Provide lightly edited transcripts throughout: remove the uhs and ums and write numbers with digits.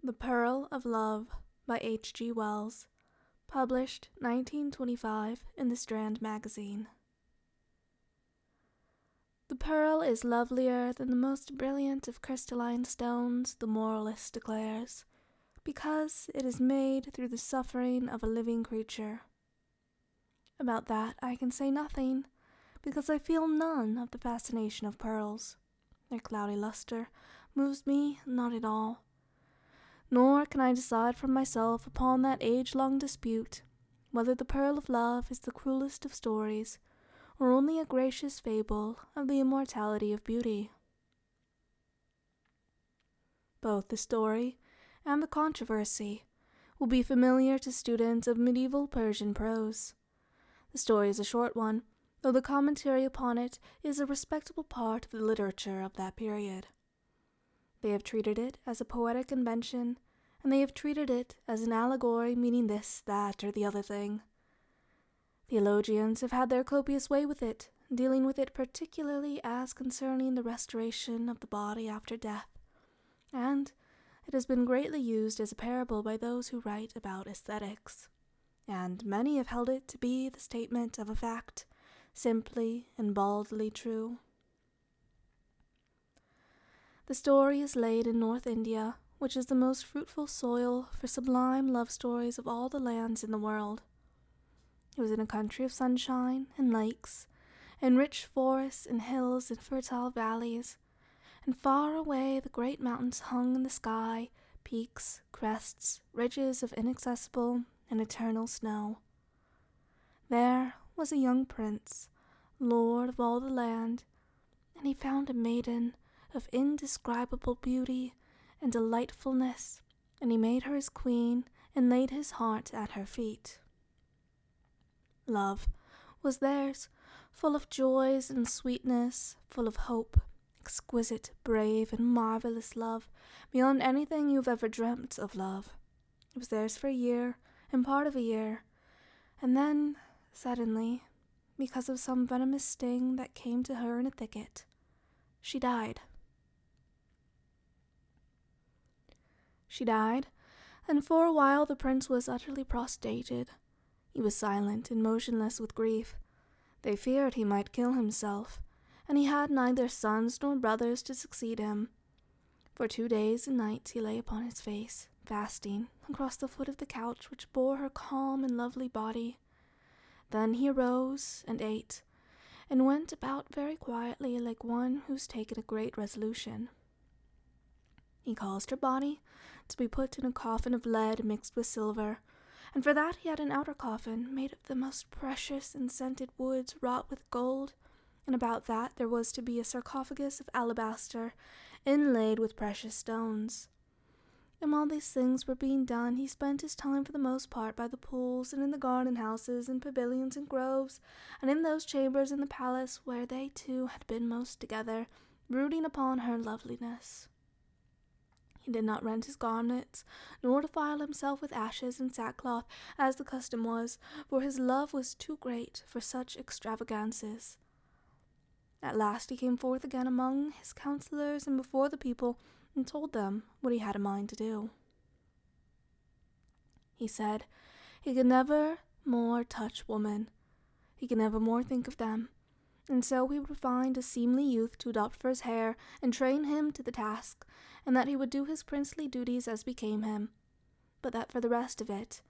The Pearl of Love by H. G. Wells, published 1925 in the Strand Magazine. The pearl is lovelier than the most brilliant of crystalline stones, the moralist declares, because it is made through the suffering of a living creature. About that I can say nothing, because I feel none of the fascination of pearls. Their cloudy luster moves me not at all. Nor can I decide for myself upon that age-long dispute whether the pearl of love is the cruelest of stories, or only a gracious fable of the immortality of beauty. Both the story and the controversy will be familiar to students of medieval Persian prose. The story is a short one, though the commentary upon it is a respectable part of the literature of that period. They have treated it as a poetic invention, and they have treated it as an allegory meaning this, that, or the other thing. Theologians have had their copious way with it, dealing with it particularly as concerning the restoration of the body after death, and it has been greatly used as a parable by those who write about aesthetics, and many have held it to be the statement of a fact, simply and baldly true. The story is laid in North India, which is the most fruitful soil for sublime love stories of all the lands in the world. It was in a country of sunshine and lakes, and rich forests and hills and fertile valleys, and far away the great mountains hung in the sky, peaks, crests, ridges of inaccessible and eternal snow. There was a young prince, lord of all the land, and he found a maiden of indescribable beauty and delightfulness, and he made her his queen and laid his heart at her feet. Love was theirs, full of joys and sweetness, full of hope, exquisite, brave, and marvelous love, beyond anything you've ever dreamt of love. It was theirs for a year, and part of a year, and then, suddenly, because of some venomous sting that came to her in a thicket, she died. She died, and for a while the prince was utterly prostrated. He was silent and motionless with grief. They feared he might kill himself, and he had neither sons nor brothers to succeed him. For 2 days and nights he lay upon his face, fasting, across the foot of the couch which bore her calm and lovely body. Then he arose and ate, and went about very quietly like one who's taken a great resolution. He caused her body to be put in a coffin of lead mixed with silver, and for that he had an outer coffin made of the most precious and scented woods wrought with gold, and about that there was to be a sarcophagus of alabaster inlaid with precious stones. And while these things were being done, he spent his time for the most part by the pools and in the garden houses and pavilions and groves, and in those chambers in the palace where they two had been most together, brooding upon her loveliness. He did not rend his garments, nor defile himself with ashes and sackcloth, as the custom was, for his love was too great for such extravagances. At last he came forth again among his counselors and before the people, and told them what he had a mind to do. He said he could never more touch woman, he could never more think of them, and so he would find a seemly youth to adopt for his heir and train him to the task, and that he would do his princely duties as became him, but that for the rest of it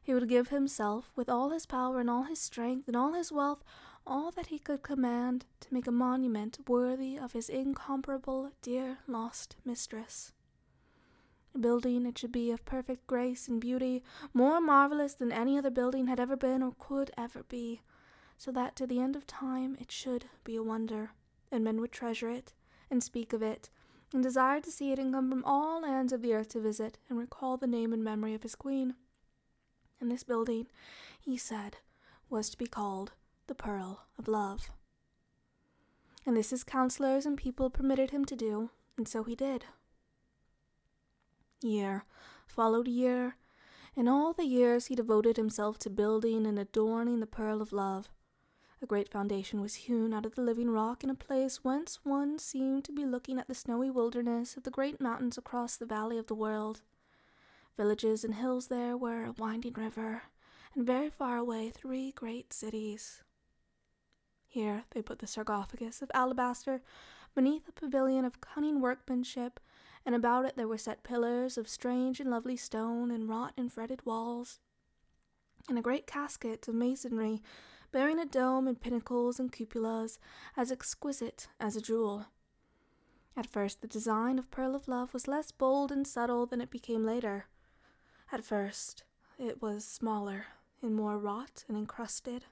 he would give himself, with all his power and all his strength and all his wealth, all that he could command, to make a monument worthy of his incomparable, dear, lost mistress. A building it should be of perfect grace and beauty, more marvelous than any other building had ever been or could ever be, so that to the end of time it should be a wonder, and men would treasure it, and speak of it, and desire to see it, and come from all lands of the earth to visit, and recall the name and memory of his queen. And this building, he said, was to be called the Pearl of Love. And this his counselors and people permitted him to do, and so he did. Year followed year. In all the years he devoted himself to building and adorning the Pearl of Love. A great foundation was hewn out of the living rock in a place whence one seemed to be looking at the snowy wilderness of the great mountains across the valley of the world. Villages and hills there were a winding river, and very far away 3 great cities. Here they put the sarcophagus of alabaster beneath a pavilion of cunning workmanship, and about it there were set pillars of strange and lovely stone and wrought and fretted walls, and a great casket of masonry bearing a dome and pinnacles and cupolas as exquisite as a jewel. At first the design of Pearl of Love was less bold and subtle than it became later. At first it was smaller and more wrought and encrusted.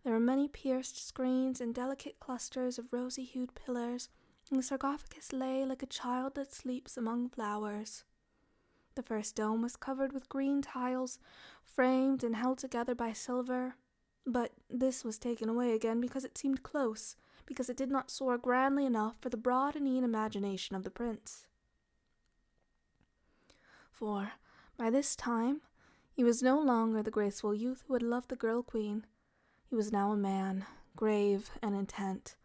There were many pierced screens and delicate clusters of rosy-hued pillars, and the sarcophagus lay like a child that sleeps among flowers. The first dome was covered with green tiles, framed and held together by silver, but this was taken away again because it seemed close, because it did not soar grandly enough for the broadening imagination of the prince. For, by this time, he was no longer the graceful youth who had loved the girl queen. He was now a man, grave and intent,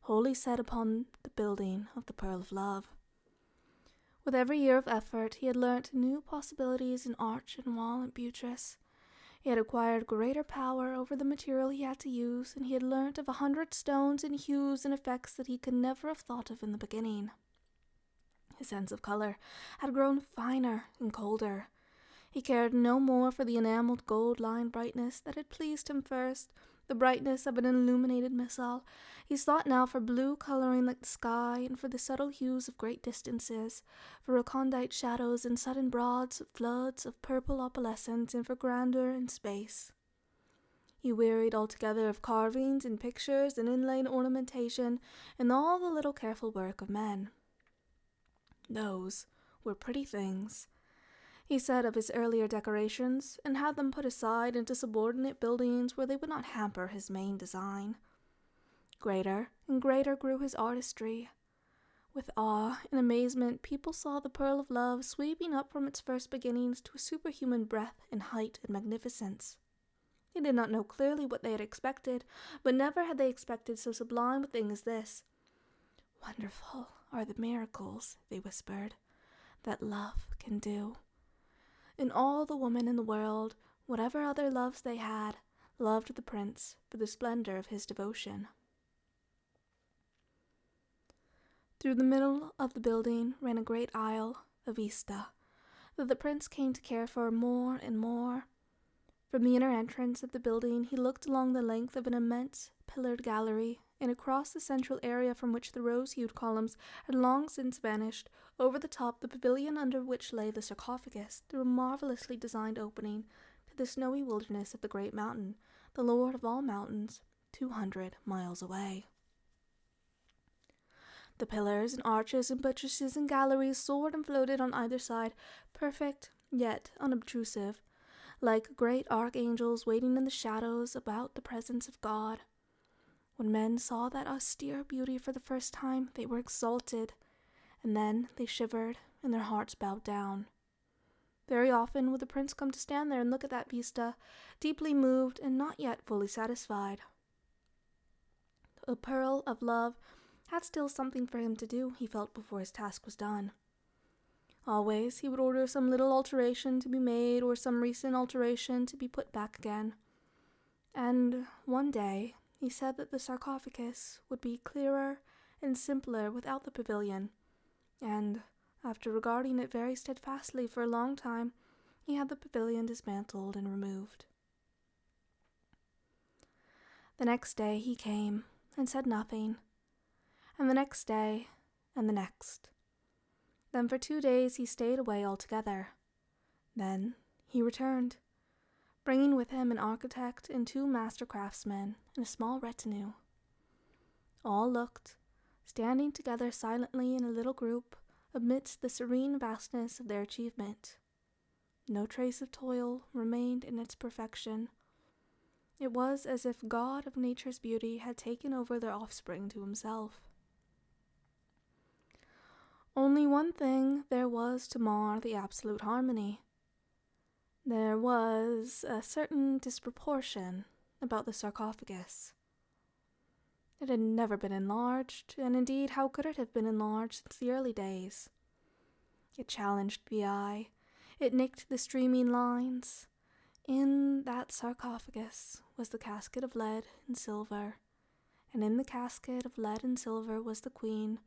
wholly set upon the building of the Pearl of Love. With every year of effort, he had learnt new possibilities in arch and wall and buttress. He had acquired greater power over the material he had to use, and he had learnt of 100 stones and hues and effects that he could never have thought of in the beginning. His sense of colour had grown finer and colder. He cared no more for the enamelled gold-lined brightness that had pleased him first, the brightness of an illuminated missal. He sought now for blue colouring like the sky, and for the subtle hues of great distances, for recondite shadows and sudden broad floods of purple opalescence, and for grandeur and space. He wearied altogether of carvings and pictures and inlaid ornamentation and all the little careful work of men. Those were pretty things, he said of his earlier decorations, and had them put aside into subordinate buildings where they would not hamper his main design. Greater and greater grew his artistry. With awe and amazement, people saw the Pearl of Love sweeping up from its first beginnings to a superhuman breadth and height and magnificence. They did not know clearly what they had expected, but never had they expected so sublime a thing as this. "Wonderful are the miracles," they whispered, "that love can do." And all the women in the world, whatever other loves they had, loved the prince for the splendor of his devotion. Through the middle of the building ran a great aisle, a vista, that the prince came to care for more and more. From the inner entrance of the building he looked along the length of an immense pillared gallery, and across the central area from which the rose-hued columns had long since vanished, over the top the pavilion under which lay the sarcophagus, through a marvellously designed opening, to the snowy wilderness of the great mountain, the lord of all mountains, 200 miles away. The pillars and arches and buttresses and galleries soared and floated on either side, perfect yet unobtrusive, like great archangels waiting in the shadows about the presence of God. When men saw that austere beauty for the first time, they were exalted, and then they shivered and their hearts bowed down. Very often would the prince come to stand there and look at that vista, deeply moved and not yet fully satisfied. The Pearl of Love had still something for him to do, he felt, before his task was done. Always he would order some little alteration to be made, or some recent alteration to be put back again. And one day he said that the sarcophagus would be clearer and simpler without the pavilion, and, after regarding it very steadfastly for a long time, he had the pavilion dismantled and removed. The next day he came, and said nothing, and the next day, and the next. Then for 2 days he stayed away altogether. Then he returned, bringing with him an architect and 2 master craftsmen and a small retinue. All looked, standing together silently in a little group, amidst the serene vastness of their achievement. No trace of toil remained in its perfection. It was as if God of nature's beauty had taken over their offspring to himself. Only one thing there was to mar the absolute harmony. There was a certain disproportion about the sarcophagus. It had never been enlarged, and indeed how could it have been enlarged since the early days? It challenged the eye. It nicked the streaming lines. In that sarcophagus was the casket of lead and silver, and in the casket of lead and silver was the queen,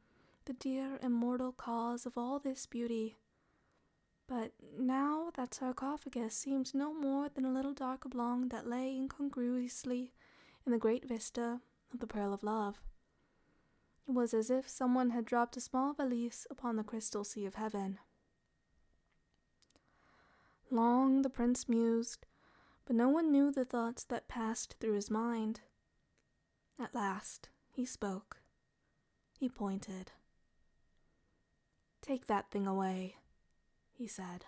the dear immortal cause of all this beauty. But now that sarcophagus seemed no more than a little dark oblong that lay incongruously in the great vista of the Pearl of Love. It was as if someone had dropped a small valise upon the crystal sea of heaven. Long the prince mused, but no one knew the thoughts that passed through his mind. At last he spoke. He pointed. "Take that thing away," he said.